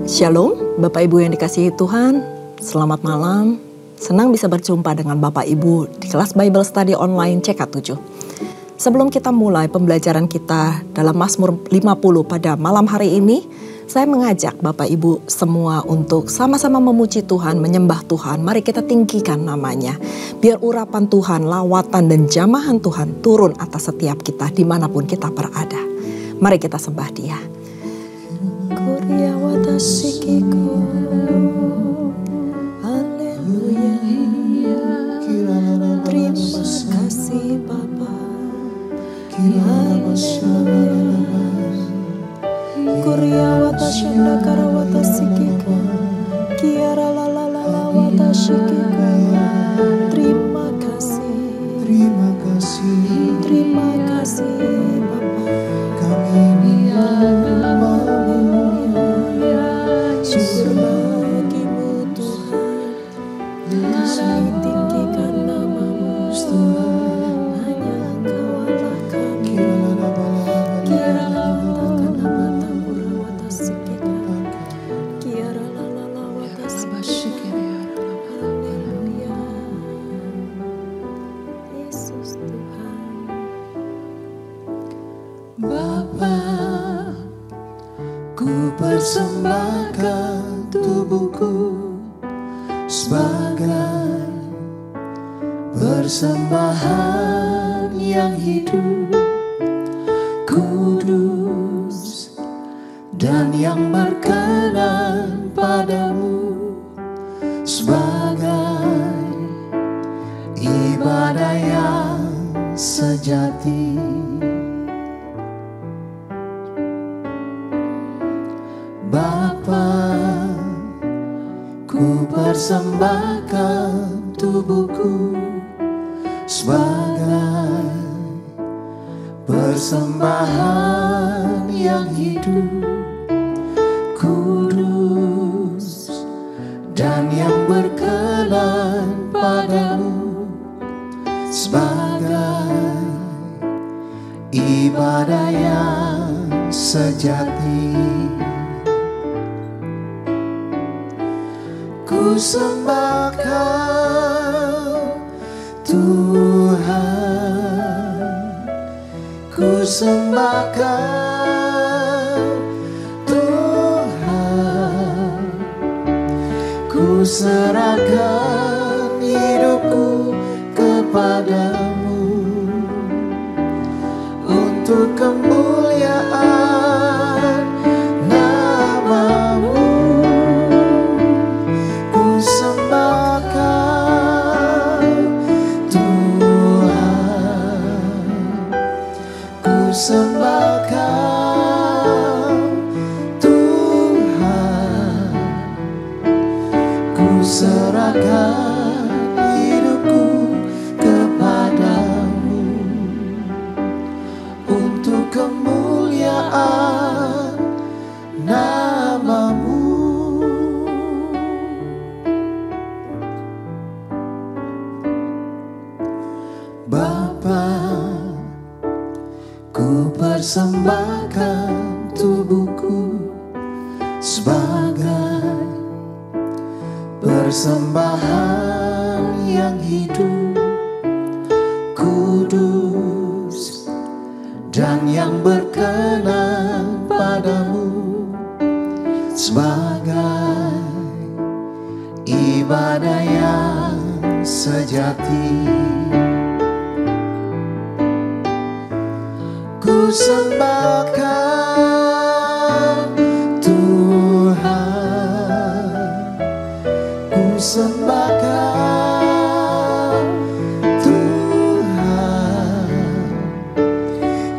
Shalom, Bapak Ibu yang dikasihi Tuhan, selamat malam. Senang bisa berjumpa dengan Bapak Ibu di kelas Bible Study online CK7. Sebelum kita mulai pembelajaran kita dalam Mazmur 50 pada malam hari ini, saya mengajak Bapak Ibu semua untuk sama-sama memuji Tuhan, menyembah Tuhan. Mari kita tinggikan namanya. Biar urapan Tuhan, lawatan dan jamahan Tuhan turun atas setiap kita dimanapun kita berada. Mari kita sembah Dia. Kuria watasikiku, haleluya. Terima kasih Bapa. Kuria watashanda kara watasikiku, kiara la la la la watashikiku. Terima kasih, terima kasih, terima kasih Bapa. Kami syukur bagimu Tuhan, kami tinggikan namamu Tuhan, hanya Engkau Allah kami. Kiara watakana matapura watasikikan, kiara lalala watasikikan. Haleluya, Yesus Tuhan. Bapa, ku persembahkan tubuhku sebagai persembahan yang hidup, kudus dan yang berkenan padamu, sebagai ibadah yang sejati. Bapa, ku persembahkan tubuhku sebagai persembahan yang hidup, kudus dan yang berkenan padamu, sebagai ibadah yang sejati. Ku sembahkan Tuhan, ku sembahkan Tuhan, ku serahkan hidupku kepadamu untuk kemuliaan namamu. Sembahkan Tuhan, ku serahkan hidupku kepadamu untuk kemuliaan namamu. Bapa, ku persembahkan tubuhku sebagai persembahan yang hidup, kudus dan yang berkenan padamu, sebagai ibadah yang sejati. Ku sembahkan Tuhan, ku sembahkan Tuhan,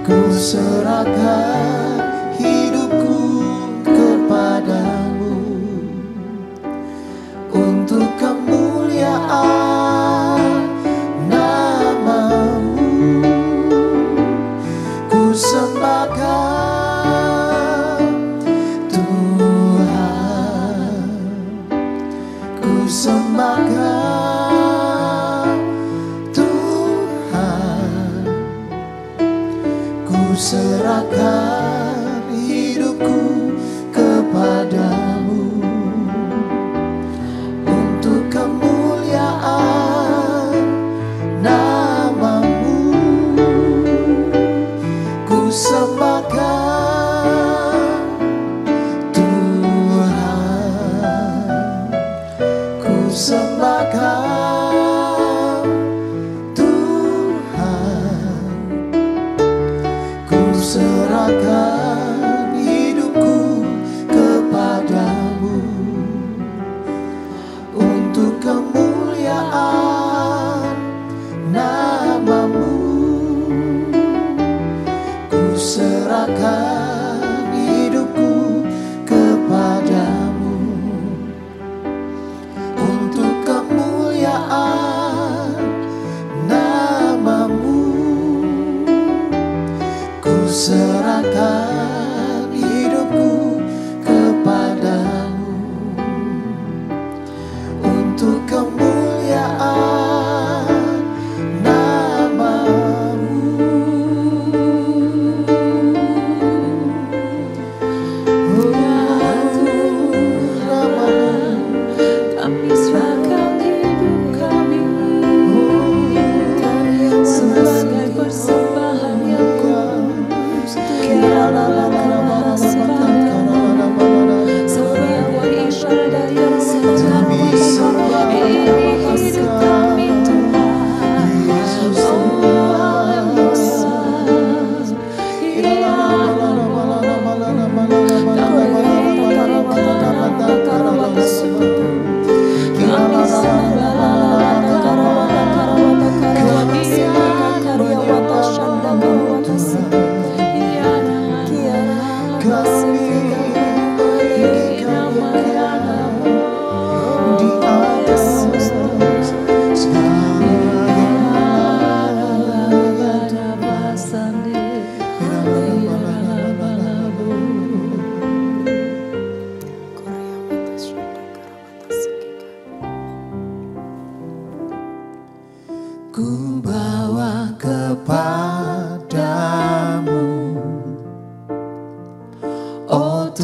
ku serahkan hidupku kepadamu untuk kemuliaan namamu. Ku sembahkan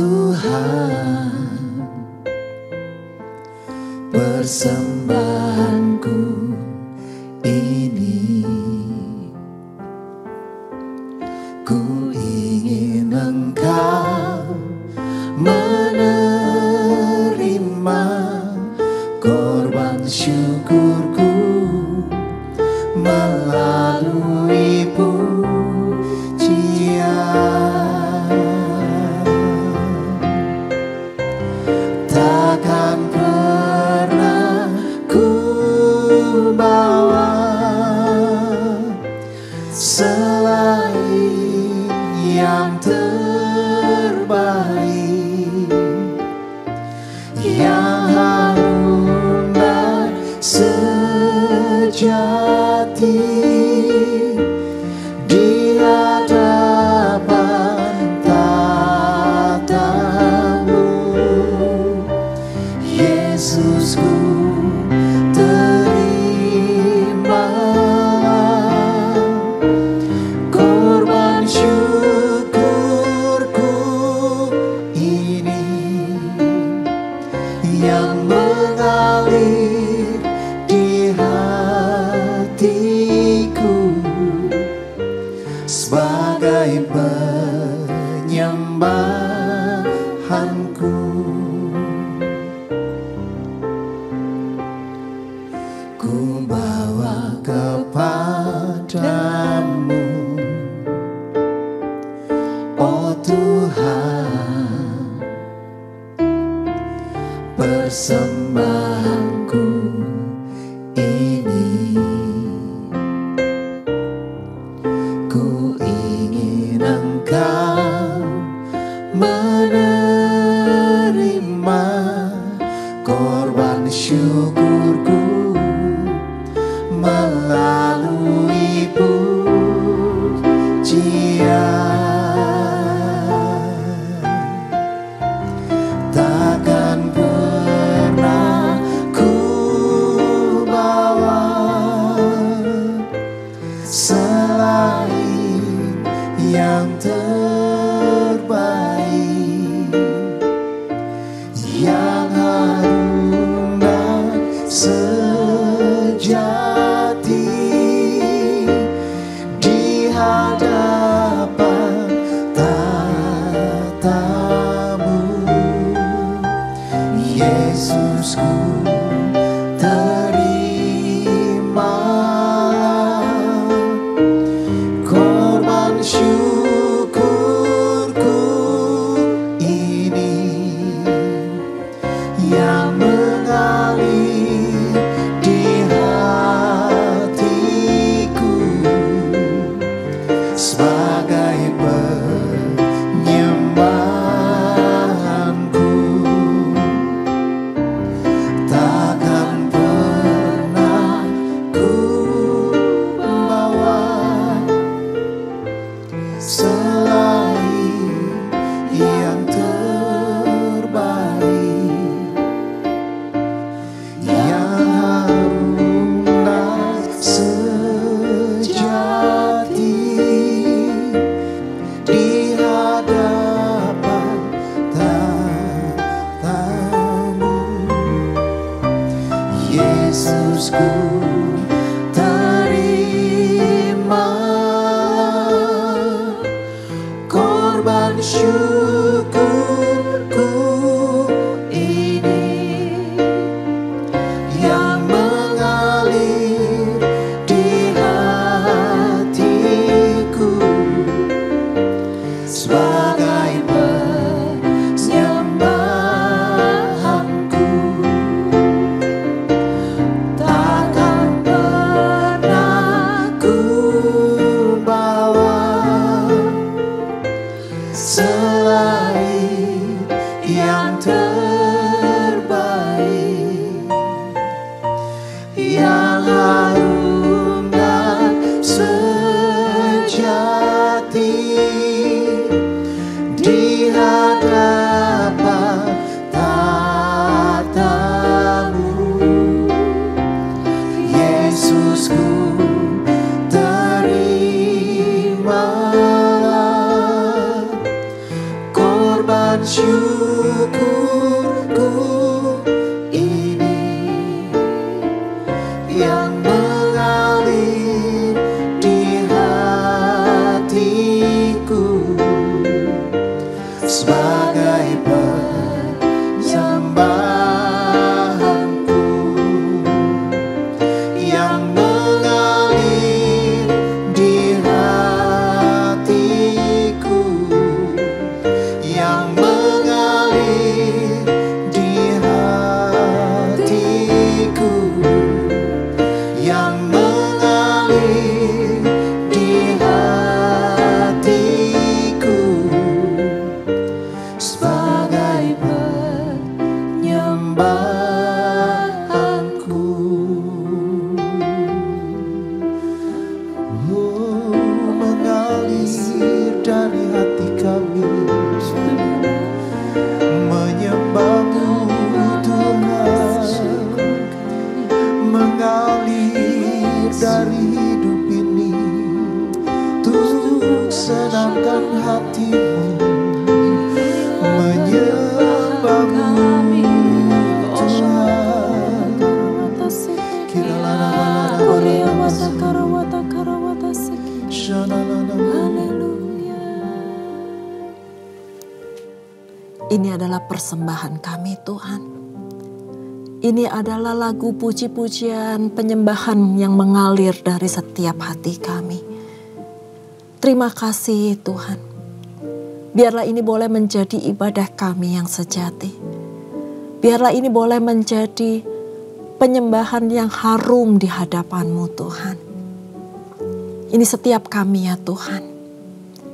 Tuhan, persembahanku ini, ku ingin Engkau menerima korban syukurku melalui pujian. Takkan pernah ku bawa selain yang terbaik, yang harum dan sejati di hadapan tatamu. Yesusku, terima korban syukurku ini, yang mengalir di hatiku sebagai penyembahanku. Ku bawa kepadamu, oh Tuhan, persembahanku ini. Ku ingin Engkau menerima korban syukurku melalui pujian. Takkan pernah ku bawa selain yang terbaik, yang harum dan sejati di hadapan tatamu. Yesusku, terima korban syukurku ini, yang mengalir di hatiku sebagai penyembahanku. Takkan pernah ku bawa selain yang terbaik, yang harum dan sejati di hadapan tatamu. Yesusku, terima korban syukurku ini, yang mengalir di hatiku sebagai penyembahanku. Takkan pernah ku bawa selain yang terbaik, yang harum dan sejati di hadapan tatamu. Yesusku, terima korban syukur syukurku ini yang mengalir di hatiku sebagai penyembahanku, yang mengalir di hatiku, yang mengalir di hatiku, yang mengalir di hatiku sebagai penyembahanku. Mengalir dari hati kami menyembah-Mu Tuhan, mengalir dari hidup ini untuk senangkan hati-Mu, menyembah-Mu Tuhan. Ini adalah persembahan kami Tuhan. Ini adalah lagu puji-pujian penyembahan yang mengalir dari setiap hati kami. Terima kasih Tuhan. Biarlah ini boleh menjadi ibadah kami yang sejati. Biarlah ini boleh menjadi penyembahan yang harum di hadapan-Mu Tuhan. Ini setiap kami ya Tuhan.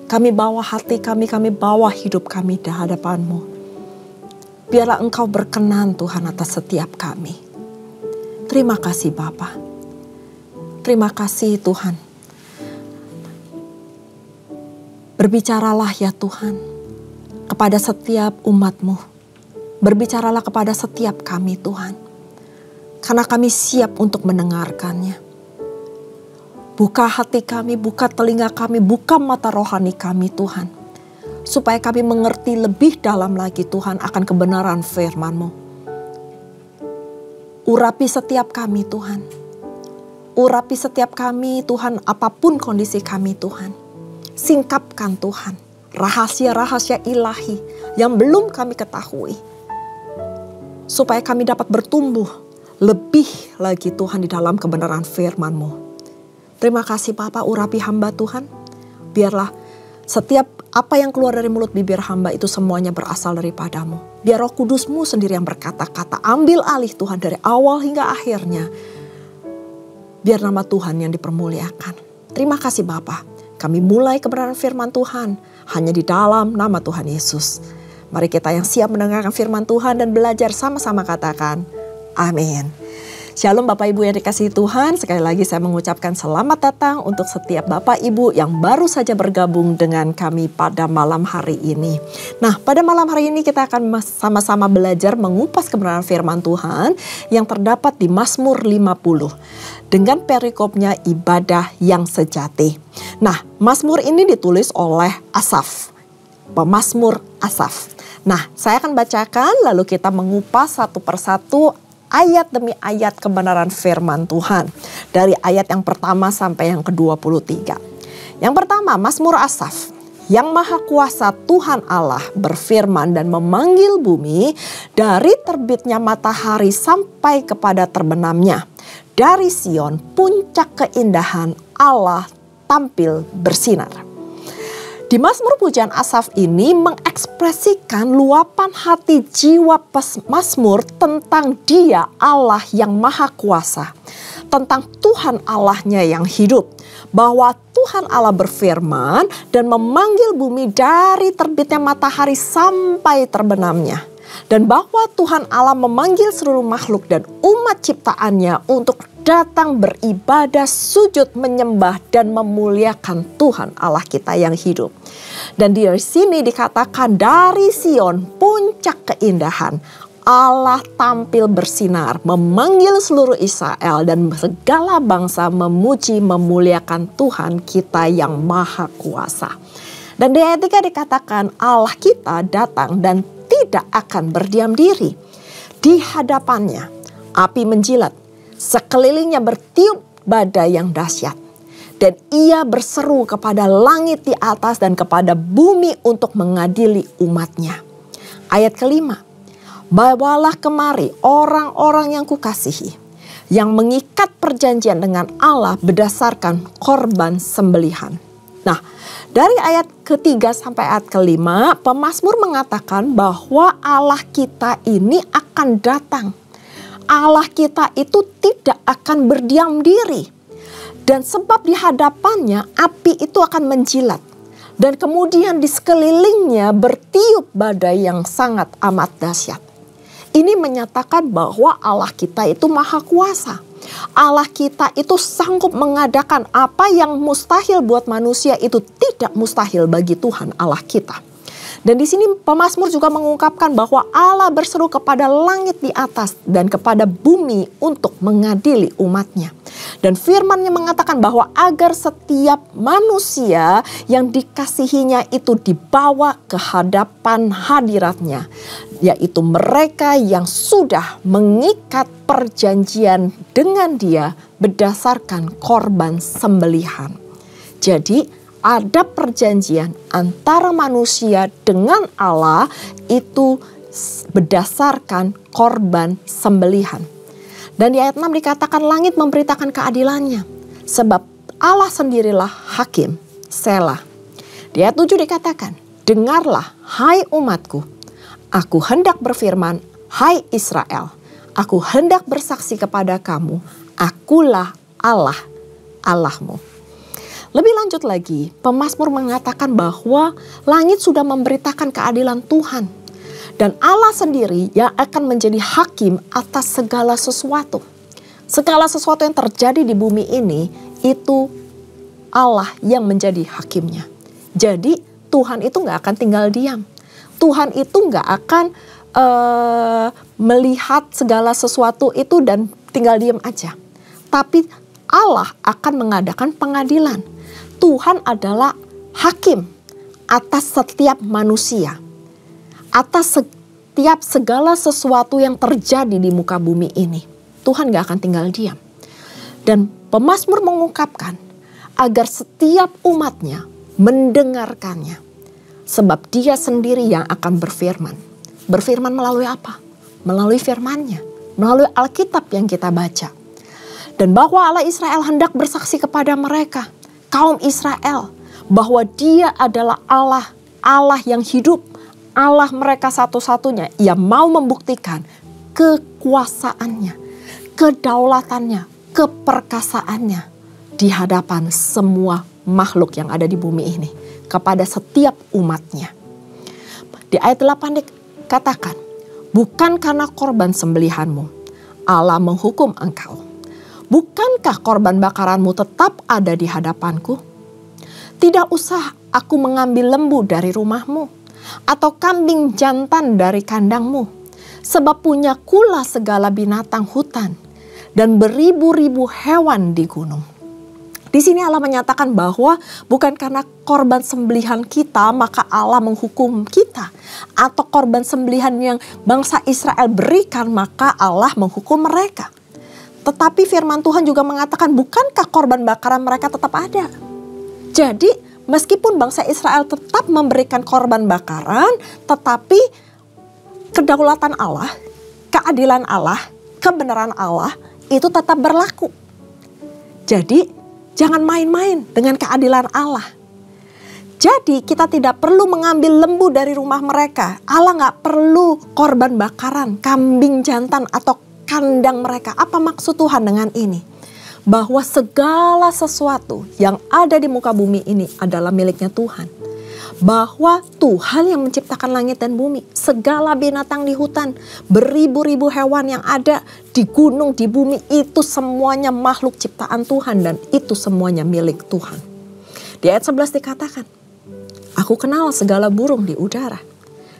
Kami bawa hati kami bawa hidup kami di hadapan-Mu. Biarlah Engkau berkenan Tuhan atas setiap kami. Terima kasih Bapa. Terima kasih Tuhan. Berbicaralah ya Tuhan kepada setiap umat-Mu. Berbicaralah kepada setiap kami Tuhan. Karena kami siap untuk mendengarkannya. Buka hati kami, buka telinga kami, buka mata rohani kami Tuhan. Supaya kami mengerti lebih dalam lagi Tuhan akan kebenaran firman-Mu. Urapi setiap kami Tuhan. Urapi setiap kami Tuhan, apapun kondisi kami Tuhan. Singkapkan Tuhan rahasia-rahasia ilahi yang belum kami ketahui. Supaya kami dapat bertumbuh lebih lagi Tuhan di dalam kebenaran firman-Mu. Terima kasih Bapa, urapi hamba Tuhan. Biarlah setiap apa yang keluar dari mulut bibir hamba itu semuanya berasal daripada-Mu. Biar Roh Kudus-Mu sendiri yang berkata-kata. Ambil alih Tuhan dari awal hingga akhirnya. Biar nama Tuhan yang dipermuliakan. Terima kasih Bapa. Kami mulai kebenaran firman Tuhan hanya di dalam nama Tuhan Yesus. Mari kita yang siap mendengarkan firman Tuhan dan belajar sama-sama katakan amin. Shalom Bapak Ibu yang dikasihi Tuhan, sekali lagi saya mengucapkan selamat datang untuk setiap Bapak Ibu yang baru saja bergabung dengan kami pada malam hari ini. Nah, pada malam hari ini kita akan sama-sama belajar mengupas kebenaran firman Tuhan yang terdapat di Mazmur 50 dengan perikopnya ibadah yang sejati. Nah, Mazmur ini ditulis oleh Asaf, pemazmur Asaf. Nah, saya akan bacakan lalu kita mengupas satu persatu ayat demi ayat kebenaran firman Tuhan. Dari ayat yang pertama sampai yang ke-23. Yang pertama, Mazmur Asaf. Yang Maha Kuasa Tuhan Allah berfirman dan memanggil bumi dari terbitnya matahari sampai kepada terbenamnya. Dari Sion puncak keindahan Allah tampil bersinar. Di Mazmur pujian Asaf ini mengekspresikan luapan hati jiwa Mazmur tentang Dia Allah yang Maha Kuasa. Tentang Tuhan Allahnya yang hidup. Bahwa Tuhan Allah berfirman dan memanggil bumi dari terbitnya matahari sampai terbenamnya. Dan bahwa Tuhan Allah memanggil seluruh makhluk dan umat ciptaannya untuk datang beribadah, sujud, menyembah dan memuliakan Tuhan Allah kita yang hidup. Dan di sini dikatakan dari Sion puncak keindahan Allah tampil bersinar, memanggil seluruh Israel dan segala bangsa memuji memuliakan Tuhan kita yang Maha Kuasa. Dan di ayat 3 dikatakan Allah kita datang dan tidak akan berdiam diri. Di hadapannya api menjilat, sekelilingnya bertiup badai yang dahsyat. Dan ia berseru kepada langit di atas dan kepada bumi untuk mengadili umatnya. Ayat kelima, bawalah kemari orang-orang yang kukasihi, yang mengikat perjanjian dengan Allah berdasarkan korban sembelihan. Nah, dari ayat ketiga sampai ayat kelima, pemazmur mengatakan bahwa Allah kita ini akan datang. Allah kita itu tidak akan berdiam diri. Dan sebab di hadapannya api itu akan menjilat. Dan kemudian di sekelilingnya bertiup badai yang sangat amat dahsyat. Ini menyatakan bahwa Allah kita itu maha kuasa. Allah kita itu sanggup mengadakan apa yang mustahil buat manusia itu tidak mustahil bagi Tuhan Allah kita. Dan di sini pemazmur juga mengungkapkan bahwa Allah berseru kepada langit di atas dan kepada bumi untuk mengadili umatnya. Dan firman-Nya mengatakan bahwa agar setiap manusia yang dikasihinya itu dibawa ke hadapan hadirat-Nya, yaitu mereka yang sudah mengikat perjanjian dengan Dia berdasarkan korban sembelihan. Jadi ada perjanjian antara manusia dengan Allah itu berdasarkan korban sembelihan. Dan di ayat 6 dikatakan langit memberitakan keadilannya. Sebab Allah sendirilah hakim. Selah. Di ayat 7 dikatakan, dengarlah hai umatku. Aku hendak berfirman, hai Israel. Aku hendak bersaksi kepada kamu. Akulah Allah, Allahmu. Lebih lanjut lagi, pemazmur mengatakan bahwa langit sudah memberitakan keadilan Tuhan. Dan Allah sendiri yang akan menjadi hakim atas segala sesuatu. Segala sesuatu yang terjadi di bumi ini, itu Allah yang menjadi hakimnya. Jadi Tuhan itu gak akan tinggal diam. Tuhan itu gak akan melihat segala sesuatu itu dan tinggal diam aja. Tapi Allah akan mengadakan pengadilan. Tuhan adalah hakim atas setiap manusia, atas setiap segala sesuatu yang terjadi di muka bumi ini. Tuhan gak akan tinggal diam. Dan pemazmur mengungkapkan agar setiap umatnya mendengarkannya. Sebab Dia sendiri yang akan berfirman. Berfirman melalui apa? Melalui firman-Nya, melalui Alkitab yang kita baca. Dan bahwa Allah Israel hendak bersaksi kepada mereka, kaum Israel, bahwa Dia adalah Allah, Allah yang hidup, Allah mereka satu-satunya. Ia mau membuktikan kekuasaannya, kedaulatannya, keperkasaannya di hadapan semua makhluk yang ada di bumi ini, kepada setiap umatnya. Di ayat 8 dikatakan, bukan karena korban sembelihanmu Allah menghukum engkau. Bukankah korban bakaranmu tetap ada di hadapanku? Tidak usah aku mengambil lembu dari rumahmu, atau kambing jantan dari kandangmu. Sebab punyakulah segala binatang hutan, dan beribu-ribu hewan di gunung. Di sini Allah menyatakan bahwa bukan karena korban sembelihan kita maka Allah menghukum kita. Atau korban sembelihan yang bangsa Israel berikan maka Allah menghukum mereka. Tetapi firman Tuhan juga mengatakan bukankah korban bakaran mereka tetap ada. Jadi meskipun bangsa Israel tetap memberikan korban bakaran, tetapi kedaulatan Allah, keadilan Allah, kebenaran Allah itu tetap berlaku. Jadi jangan main-main dengan keadilan Allah. Jadi kita tidak perlu mengambil lembu dari rumah mereka. Allah gak perlu korban bakaran, kambing jantan atau kandang mereka. Apa maksud Tuhan dengan ini? Bahwa segala sesuatu yang ada di muka bumi ini adalah miliknya Tuhan. Bahwa Tuhan yang menciptakan langit dan bumi, segala binatang di hutan, beribu-ribu hewan yang ada di gunung, di bumi, itu semuanya makhluk ciptaan Tuhan dan itu semuanya milik Tuhan. Di ayat 11 dikatakan, aku kenal segala burung di udara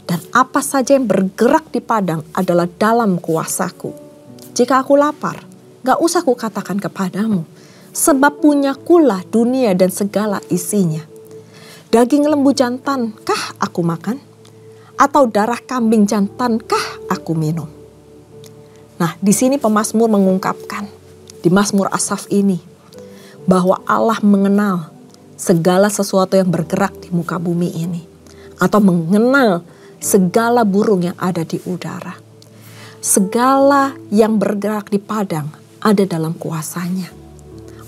dan apa saja yang bergerak di padang adalah dalam kuasaku. Jika aku lapar, gak usah kukatakan kepadamu, sebab punyakulah dunia dan segala isinya. Daging lembu jantan kah aku makan? atau darah kambing jantankah aku minum? Nah, di sini pemazmur mengungkapkan di Mazmur Asaf ini bahwa Allah mengenal segala sesuatu yang bergerak di muka bumi ini, atau mengenal segala burung yang ada di udara. Segala yang bergerak di padang ada dalam kuasanya.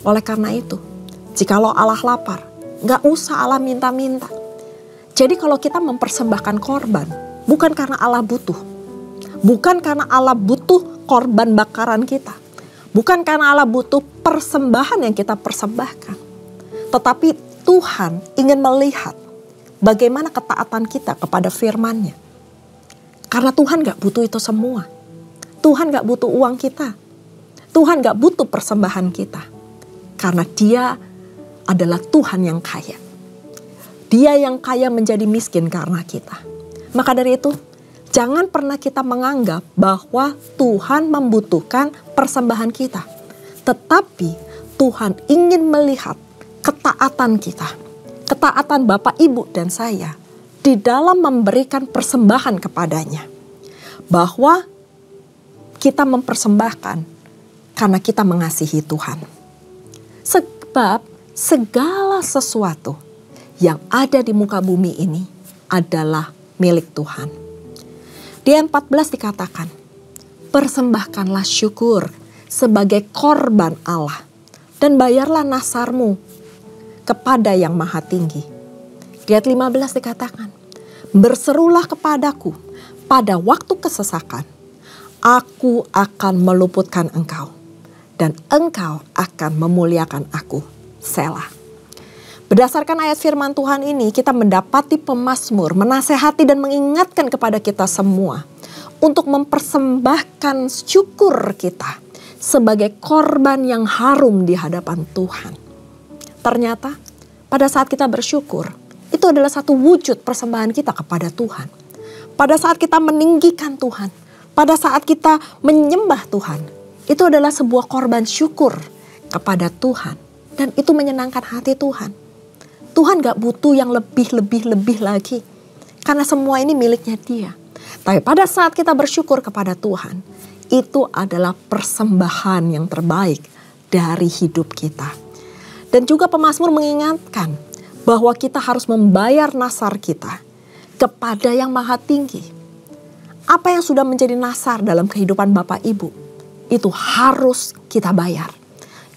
Oleh karena itu, jikalau Allah lapar, gak usah Allah minta-minta. Jadi kalau kita mempersembahkan korban, bukan karena Allah butuh. Bukan karena Allah butuh korban bakaran kita. Bukan karena Allah butuh persembahan yang kita persembahkan. Tetapi Tuhan ingin melihat bagaimana ketaatan kita kepada firman-Nya. Karena Tuhan gak butuh itu semua. Tuhan gak butuh uang kita. Tuhan gak butuh persembahan kita. Karena Dia adalah Tuhan yang kaya. Dia yang kaya menjadi miskin karena kita. Maka dari itu, jangan pernah kita menganggap bahwa Tuhan membutuhkan persembahan kita. Tetapi Tuhan ingin melihat ketaatan kita. Ketaatan Bapak, Ibu, dan saya di dalam memberikan persembahan kepadanya. Bahwa kita mempersembahkan karena kita mengasihi Tuhan. Sebab segala sesuatu yang ada di muka bumi ini adalah milik Tuhan. Di ayat 14 dikatakan, persembahkanlah syukur sebagai korban Allah dan bayarlah nasarmu kepada yang maha tinggi. Di ayat 15 dikatakan, berserulah kepadaku pada waktu kesesakan, aku akan meluputkan engkau dan engkau akan memuliakan aku. Selah. Berdasarkan ayat firman Tuhan ini, kita mendapati pemazmur menasehati dan mengingatkan kepada kita semua untuk mempersembahkan syukur kita sebagai korban yang harum di hadapan Tuhan. Ternyata pada saat kita bersyukur, itu adalah satu wujud persembahan kita kepada Tuhan. Pada saat kita meninggikan Tuhan, pada saat kita menyembah Tuhan, itu adalah sebuah korban syukur kepada Tuhan. Dan itu menyenangkan hati Tuhan. Tuhan gak butuh yang lebih lagi. Karena semua ini miliknya Dia. Tapi pada saat kita bersyukur kepada Tuhan, itu adalah persembahan yang terbaik dari hidup kita. Dan juga pemazmur mengingatkan bahwa kita harus membayar nasar kita kepada yang maha tinggi. Apa yang sudah menjadi nasar dalam kehidupan Bapak Ibu, itu harus kita bayar.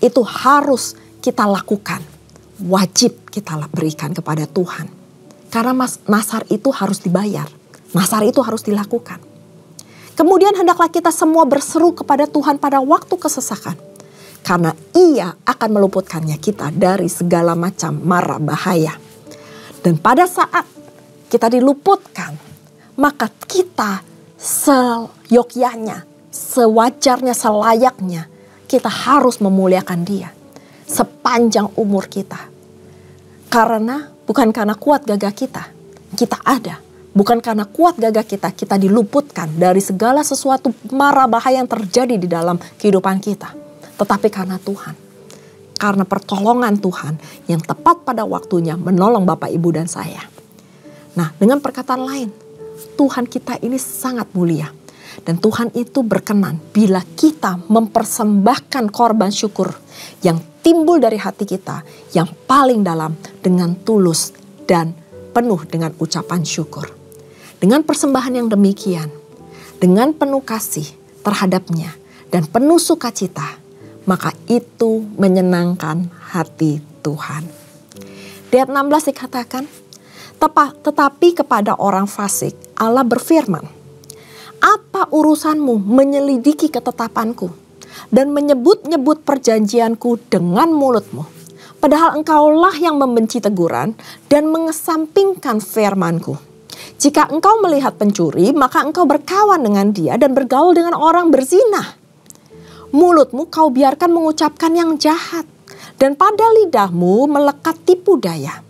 Itu harus kita lakukan. Wajib kita berikan kepada Tuhan. Karena nasar itu harus dibayar. Nasar itu harus dilakukan. Kemudian hendaklah kita semua berseru kepada Tuhan pada waktu kesesakan. Karena Ia akan meluputkannya kita dari segala macam mara bahaya. Dan pada saat kita diluputkan, maka kita seyogyanya, sewajarnya, selayaknya, kita harus memuliakan Dia sepanjang umur kita. Karena bukan karena kuat gagah kita ada. Bukan karena kuat gagah kita diluputkan dari segala sesuatu mara bahaya yang terjadi di dalam kehidupan kita. Tetapi karena Tuhan. Karena pertolongan Tuhan yang tepat pada waktunya menolong Bapak, Ibu, dan saya. Nah, dengan perkataan lain, Tuhan kita ini sangat mulia. Dan Tuhan itu berkenan bila kita mempersembahkan korban syukur yang timbul dari hati kita yang paling dalam dengan tulus dan penuh dengan ucapan syukur. Dengan persembahan yang demikian, dengan penuh kasih terhadapnya dan penuh sukacita, maka itu menyenangkan hati Tuhan. Di ayat 16 dikatakan, tetapi kepada orang fasik Allah berfirman, apa urusanmu menyelidiki ketetapanku dan menyebut-nyebut perjanjianku dengan mulutmu? Padahal engkaulah yang membenci teguran dan mengesampingkan firmanku. Jika engkau melihat pencuri, maka engkau berkawan dengan dia dan bergaul dengan orang berzina. Mulutmu kau biarkan mengucapkan yang jahat, dan pada lidahmu melekat tipu daya.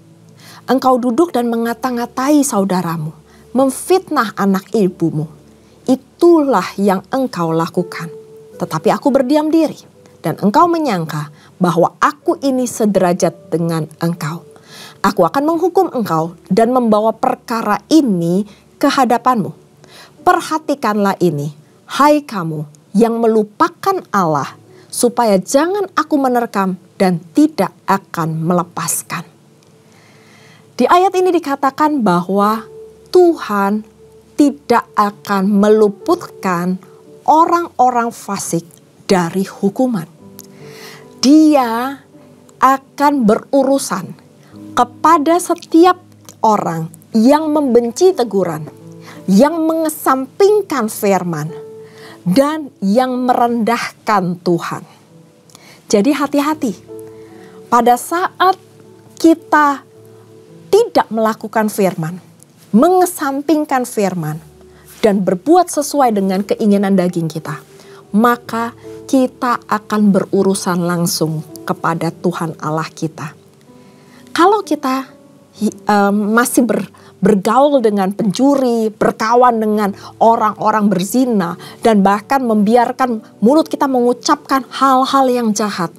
Engkau duduk dan mengata-ngatai saudaramu, memfitnah anak ibumu. Itulah yang engkau lakukan. Tetapi aku berdiam diri, dan engkau menyangka bahwa aku ini sederajat dengan engkau. Aku akan menghukum engkau dan membawa perkara ini ke hadapanmu. Perhatikanlah ini, hai kamu yang melupakan Allah, supaya jangan aku menerkam dan tidak akan melepaskan. Di ayat ini dikatakan bahwa Tuhan tidak akan meluputkan orang-orang fasik dari hukuman. Dia akan berurusan kepada setiap orang yang membenci teguran, yang mengesampingkan firman, dan yang merendahkan Tuhan. Jadi hati-hati pada saat kita tidak melakukan firman, mengesampingkan firman, dan berbuat sesuai dengan keinginan daging kita, maka kita akan berurusan langsung kepada Tuhan Allah kita. Kalau kita masih bergaul dengan pencuri, berkawan dengan orang-orang berzina, dan bahkan membiarkan mulut kita mengucapkan hal-hal yang jahat,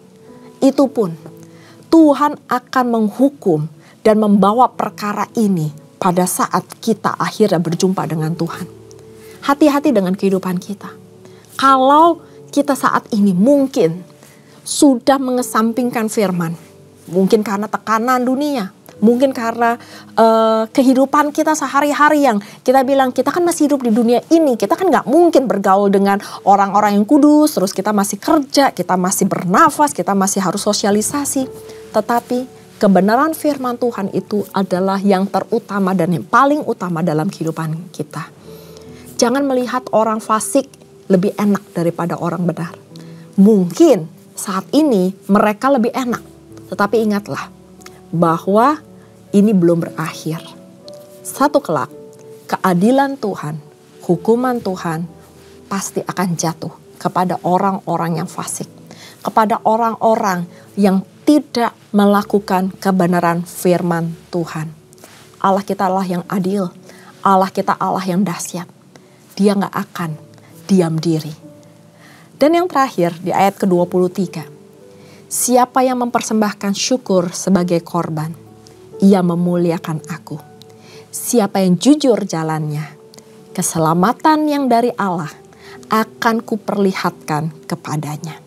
itu pun Tuhan akan menghukum dan membawa perkara ini pada saat kita akhirnya berjumpa dengan Tuhan. Hati-hati dengan kehidupan kita. Kalau kita saat ini mungkin sudah mengesampingkan firman, mungkin karena tekanan dunia, mungkin karena kehidupan kita sehari-hari yang kita bilang kita kan masih hidup di dunia ini, kita kan gak mungkin bergaul dengan orang-orang yang kudus, terus kita masih kerja, kita masih bernafas, kita masih harus sosialisasi. Tetapi kebenaran firman Tuhan itu adalah yang terutama dan yang paling utama dalam kehidupan kita. Jangan melihat orang fasik lebih enak daripada orang benar. Mungkin saat ini mereka lebih enak, tetapi ingatlah bahwa ini belum berakhir. Satu kelak, keadilan Tuhan, hukuman Tuhan pasti akan jatuh kepada orang-orang yang fasik, kepada orang-orang yang tidak melakukan kebenaran firman Tuhan. Allah kita Allah yang adil, Allah kita Allah yang dahsyat. Dia gak akan diam diri. Dan yang terakhir di ayat ke-23. Siapa yang mempersembahkan syukur sebagai korban, ia memuliakan aku. Siapa yang jujur jalannya, keselamatan yang dari Allah akan kuperlihatkan kepadanya.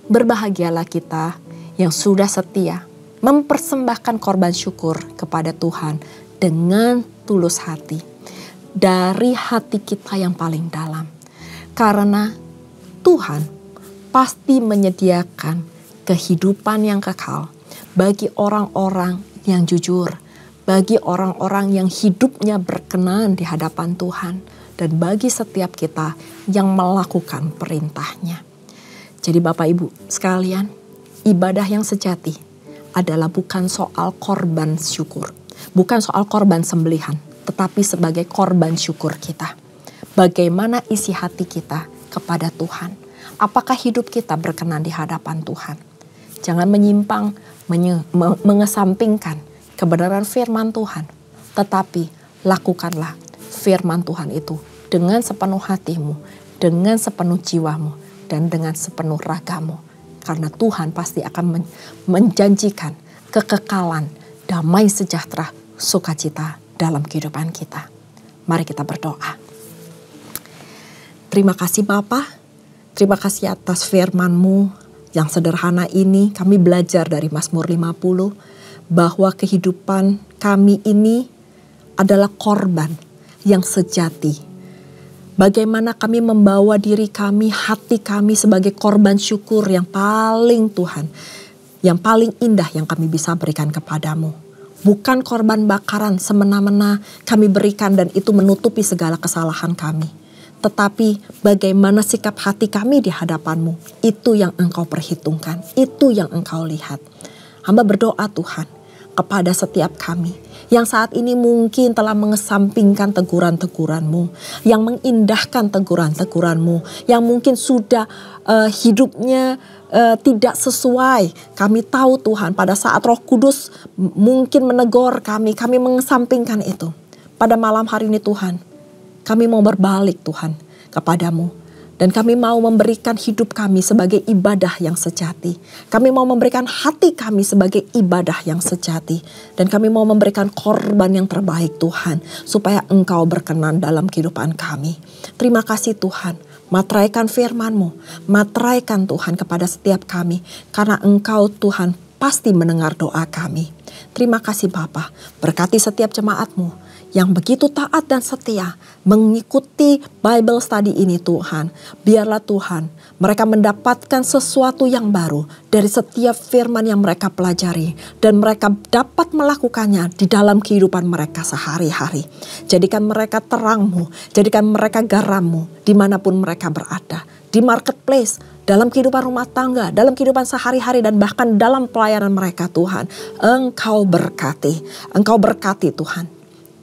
Berbahagialah kita yang sudah setia mempersembahkan korban syukur kepada Tuhan dengan tulus hati, dari hati kita yang paling dalam. Karena Tuhan pasti menyediakan kehidupan yang kekal bagi orang-orang yang jujur, bagi orang-orang yang hidupnya berkenan di hadapan Tuhan, dan bagi setiap kita yang melakukan perintahnya. Jadi Bapak Ibu sekalian, ibadah yang sejati adalah bukan soal korban syukur, bukan soal korban sembelihan, tetapi sebagai korban syukur kita. Bagaimana isi hati kita kepada Tuhan? Apakah hidup kita berkenan di hadapan Tuhan? Jangan menyimpang, mengesampingkan kebenaran firman Tuhan. Tetapi lakukanlah firman Tuhan itu dengan sepenuh hatimu, dengan sepenuh jiwamu, dan dengan sepenuh ragamu. Karena Tuhan pasti akan menjanjikan kekekalan, damai sejahtera, sukacita dalam kehidupan kita. Mari kita berdoa. Terima kasih Bapa, terima kasih atas firman-Mu yang sederhana ini. Kami belajar dari Mazmur 50 bahwa kehidupan kami ini adalah korban yang sejati. Bagaimana kami membawa diri kami, hati kami sebagai korban syukur yang paling Tuhan, yang paling indah yang kami bisa berikan kepadamu. Bukan korban bakaran semena-mena kami berikan dan itu menutupi segala kesalahan kami. Tetapi bagaimana sikap hati kami di hadapan-Mu, itu yang Engkau perhitungkan, itu yang Engkau lihat. Hamba berdoa Tuhan kepada setiap kami yang saat ini mungkin telah mengesampingkan teguran-teguran-Mu, yang mengindahkan teguran-teguran-Mu, yang mungkin sudah hidupnya tidak sesuai. Kami tahu Tuhan pada saat Roh Kudus mungkin menegur kami mengesampingkan itu. Pada malam hari ini Tuhan, kami mau berbalik Tuhan kepadamu. Dan kami mau memberikan hidup kami sebagai ibadah yang sejati. Kami mau memberikan hati kami sebagai ibadah yang sejati. Dan kami mau memberikan korban yang terbaik Tuhan. Supaya Engkau berkenan dalam kehidupan kami. Terima kasih Tuhan. Materaikan firman-Mu. Materaikan Tuhan kepada setiap kami. Karena Engkau Tuhan pasti mendengar doa kami. Terima kasih Bapa. Berkati setiap jemaat-Mu yang begitu taat dan setia mengikuti Bible study ini Tuhan. Biarlah Tuhan mereka mendapatkan sesuatu yang baru dari setiap firman yang mereka pelajari. Dan mereka dapat melakukannya di dalam kehidupan mereka sehari-hari. Jadikan mereka terang-Mu, jadikan mereka garam-Mu dimanapun mereka berada. Di marketplace, dalam kehidupan rumah tangga, dalam kehidupan sehari-hari dan bahkan dalam pelayanan mereka Tuhan. Engkau berkati Tuhan.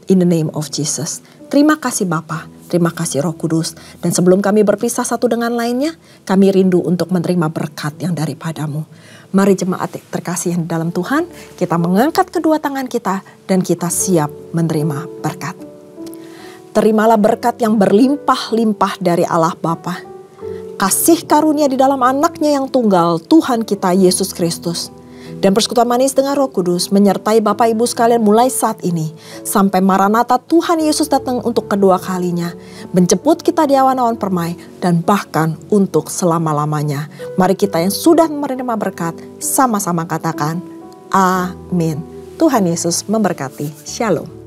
In the name of Jesus. Terima kasih Bapa, terima kasih Roh Kudus. Dan sebelum kami berpisah satu dengan lainnya, kami rindu untuk menerima berkat yang daripada-Mu. Mari jemaat terkasih yang di dalam Tuhan, kita mengangkat kedua tangan kita dan kita siap menerima berkat. Terimalah berkat yang berlimpah-limpah dari Allah Bapa. Kasih karunia di dalam anaknya yang tunggal, Tuhan kita Yesus Kristus. Dan persekutuan manis dengan Roh Kudus menyertai Bapak Ibu sekalian mulai saat ini. Sampai Maranatha Tuhan Yesus datang untuk kedua kalinya. Menjemput kita di awan-awan permai dan bahkan untuk selama-lamanya. Mari kita yang sudah menerima berkat sama-sama katakan amin. Tuhan Yesus memberkati. Shalom.